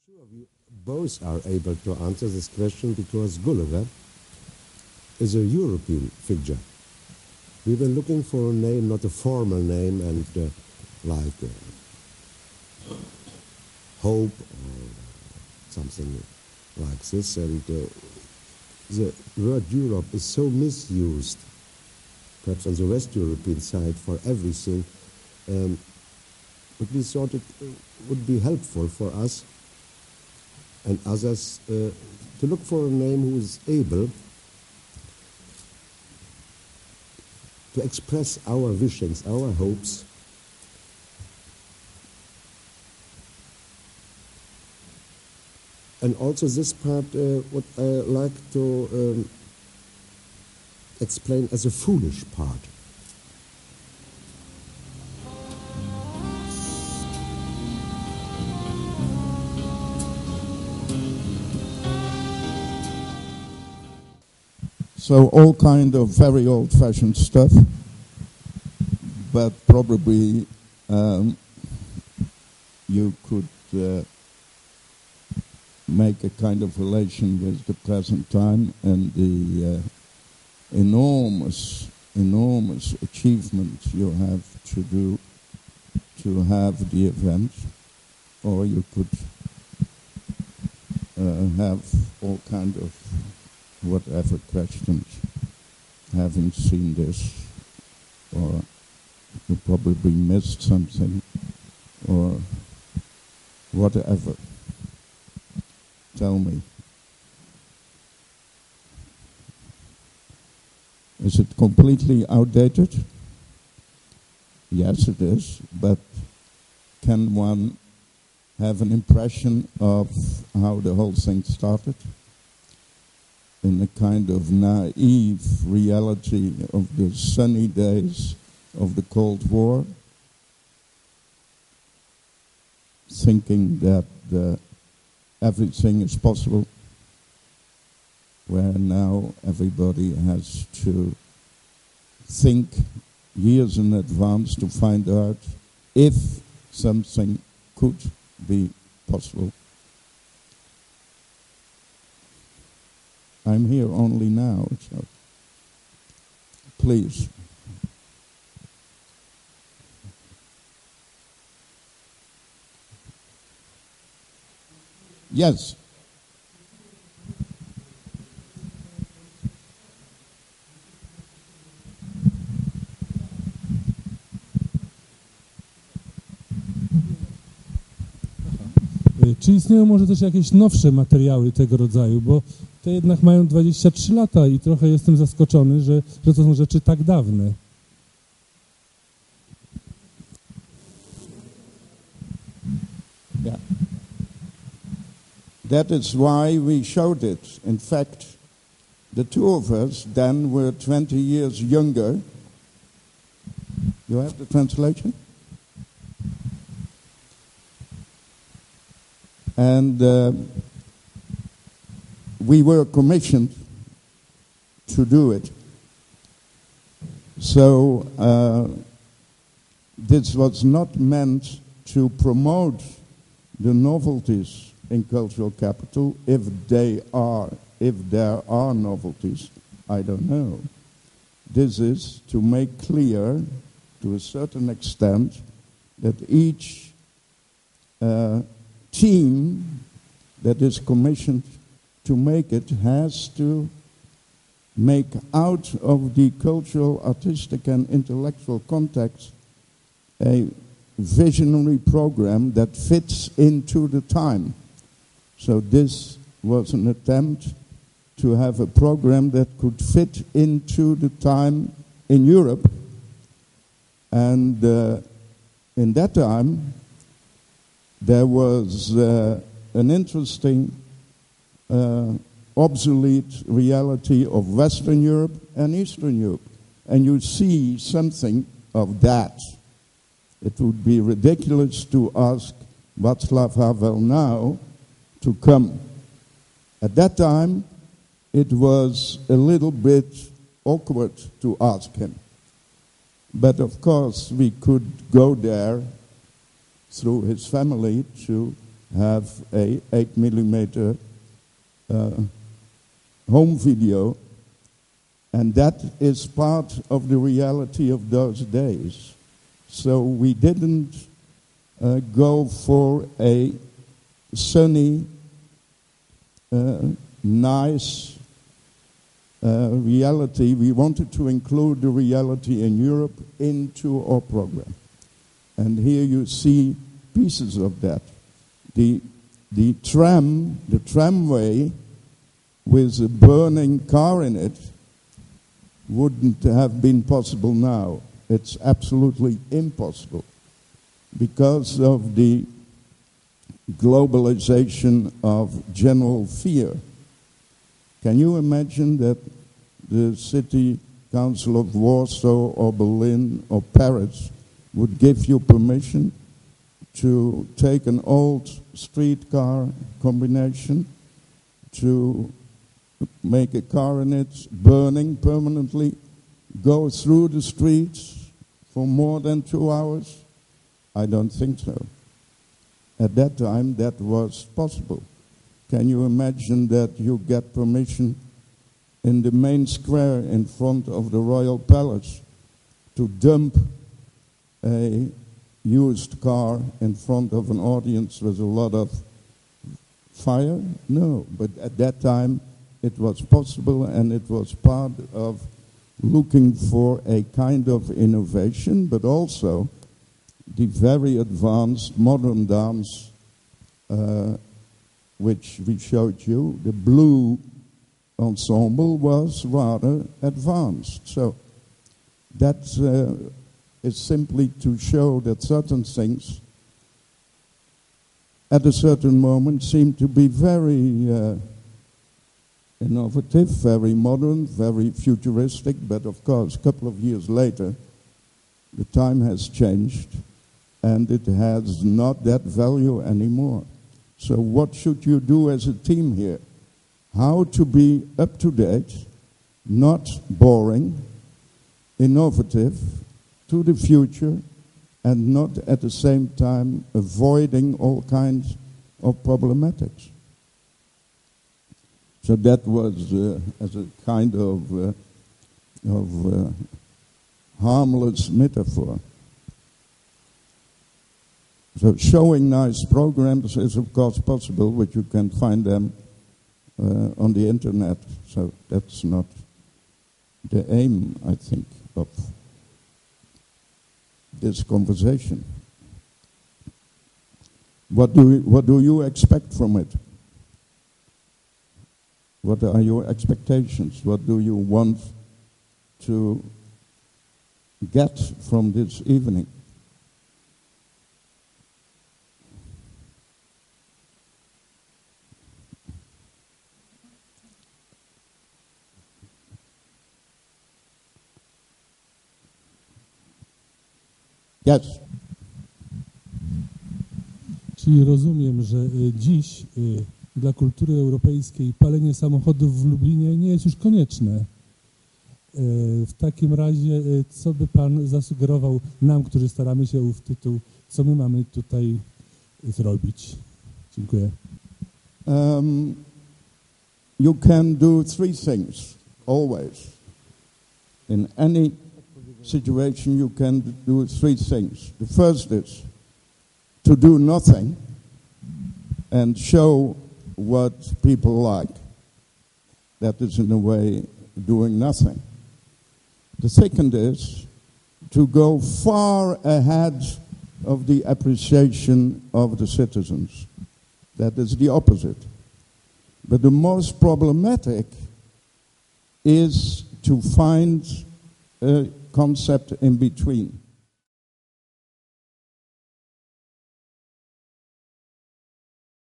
Two of you both are able to answer this question because Gulliver is a European figure. We were looking for a name, not a formal name, and like Hope or something like this. And the word Europe is so misused, perhaps on the West European side, for everything. But we thought it would be helpful for us and others to look for a name who is able to express our visions, our hopes, and also this part what I like to explain as a foolish part. So all kind of very old-fashioned stuff, but probably you could make a kind of relation with the present time and the enormous achievement you have to do to have the event, or you could have all kind of whatever questions, having seen this, or you probably missed something, or whatever. Tell me. Is it completely outdated? Yes, it is, but can one have an impression of how the whole thing started? In a kind of naive reality of the sunny days of the Cold War, thinking that everything is possible, where now everybody has to think years in advance to find out if something could be possible. I'm here only now, so please. Yes. Czy istnieją może też jakieś nowsze materiały tego rodzaju, bo te jednak mają 23 lata i trochę jestem zaskoczony, że to są rzeczy tak dawne. Yeah. That is why we showed it. In fact, the two of us then were 20 years younger. You have the translation? And we were commissioned to do it. So this was not meant to promote the novelties in cultural capital, if there are novelties, I don't know. This is to make clear, to a certain extent, that each team that is commissioned to make it has to make out of the cultural, artistic and intellectual context a visionary program that fits into the time. So this was an attempt to have a program that could fit into the time in Europe. And in that time, there was an interesting obsolete reality of Western Europe and Eastern Europe. And you see something of that. It would be ridiculous to ask Václav Havel now to come. At that time, it was a little bit awkward to ask him. But of course, we could go there through his family to have a 8mm home video, and that is part of the reality of those days. So we didn't go for a sunny, nice reality. We wanted to include the reality in Europe into our program. And here you see pieces of that. The tramway with a burning car in it wouldn't have been possible now. It's absolutely impossible because of the globalization of general fear. Can you imagine that the city council of Warsaw or Berlin or Paris would give you permission to take an old streetcar combination, to make a car in it burning permanently, go through the streets for more than 2 hours? I don't think so. At that time, that was possible. Can you imagine that you get permission in the main square in front of the Royal Palace to dump a used car in front of an audience with a lot of fire? No, but at that time it was possible, and it was part of looking for a kind of innovation, but also the very advanced modern dance which we showed you. The blue ensemble was rather advanced. So that is simply to show that certain things at a certain moment seem to be very innovative, very modern, very futuristic, but of course a couple of years later the time has changed and it has not that value anymore. So what should you do as a team here? How to be up to date, not boring, innovative, to the future, and not at the same time avoiding all kinds of problematics. So that was as a kind of harmless metaphor. So showing nice programs is of course possible, but you can find them on the internet. So that's not the aim, I think, of this conversation. What do you expect from it? What are your expectations? What do you want to get from this evening? Yes. Czyli rozumiem, że dziś dla kultury europejskiej palenie samochodów w Lublinie nie jest już konieczne. W takim razie, co by Pan zasugerował nam, którzy staramy się o ów tytuł, co my mamy tutaj zrobić? Dziękuję. You can do three things, always. In any situation you can do three things. The first is to do nothing and show what people like. That is in a way doing nothing. The second is to go far ahead of the appreciation of the citizens. That is the opposite. But the most problematic is to find a concept in between.